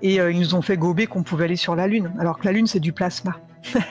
Et ils nous ont fait gober qu'on pouvait aller sur la Lune, alors que la Lune, c'est du plasma.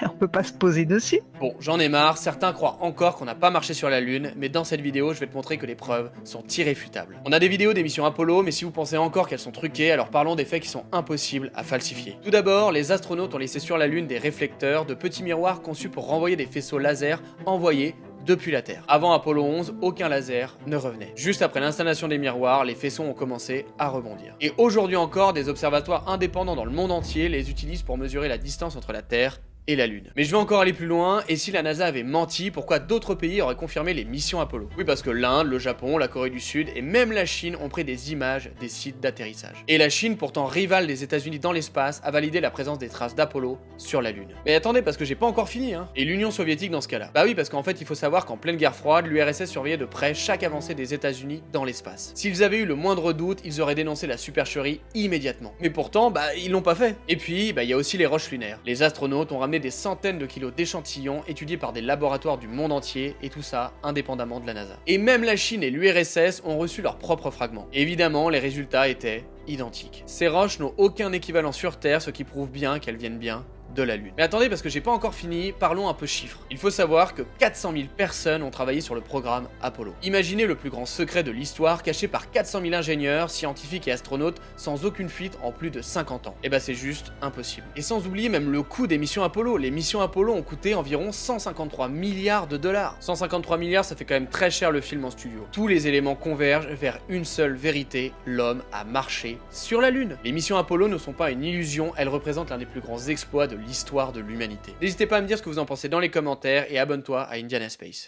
On peut pas se poser dessus. Bon, j'en ai marre, certains croient encore qu'on n'a pas marché sur la Lune, mais dans cette vidéo, je vais te montrer que les preuves sont irréfutables. On a des vidéos des missions Apollo, mais si vous pensez encore qu'elles sont truquées, alors parlons des faits qui sont impossibles à falsifier. Tout d'abord, les astronautes ont laissé sur la Lune des réflecteurs, de petits miroirs conçus pour renvoyer des faisceaux laser envoyés depuis la Terre. Avant Apollo 11, aucun laser ne revenait. Juste après l'installation des miroirs, les faisceaux ont commencé à rebondir. Et aujourd'hui encore, des observatoires indépendants dans le monde entier les utilisent pour mesurer la distance entre la Terre et la Lune. Mais je vais encore aller plus loin, et si la NASA avait menti, pourquoi d'autres pays auraient confirmé les missions Apollo? Oui, parce que l'Inde, le Japon, la Corée du Sud et même la Chine ont pris des images des sites d'atterrissage. Et la Chine, pourtant rivale des États-Unis dans l'espace, a validé la présence des traces d'Apollo sur la Lune. Mais attendez, parce que j'ai pas encore fini, hein. Et l'Union soviétique dans ce cas-là? Bah oui, parce qu'en fait, il faut savoir qu'en pleine guerre froide, l'URSS surveillait de près chaque avancée des États-Unis dans l'espace. S'ils avaient eu le moindre doute, ils auraient dénoncé la supercherie immédiatement. Mais pourtant, ils l'ont pas fait. Et puis, il y a aussi les roches lunaires. Les astronautes ont ramené des centaines de kilos d'échantillons étudiés par des laboratoires du monde entier, et tout ça indépendamment de la NASA. Et même la Chine et l'URSS ont reçu leurs propres fragments. Et évidemment, les résultats étaient identiques. Ces roches n'ont aucun équivalent sur Terre, ce qui prouve bien qu'elles viennent bien de la Lune. Mais attendez, parce que j'ai pas encore fini, parlons un peu chiffres. Il faut savoir que 400 000 personnes ont travaillé sur le programme Apollo. Imaginez le plus grand secret de l'histoire caché par 400 000 ingénieurs, scientifiques et astronautes sans aucune fuite en plus de 50 ans. Et c'est juste impossible. Et sans oublier même le coût des missions Apollo. Les missions Apollo ont coûté environ 153 milliards de dollars. 153 milliards, ça fait quand même très cher le film en studio. Tous les éléments convergent vers une seule vérité: l'homme a marché sur la Lune. Les missions Apollo ne sont pas une illusion, elles représentent l'un des plus grands exploits de l'histoire de l'humanité. N'hésitez pas à me dire ce que vous en pensez dans les commentaires et abonne-toi à Indiana Space.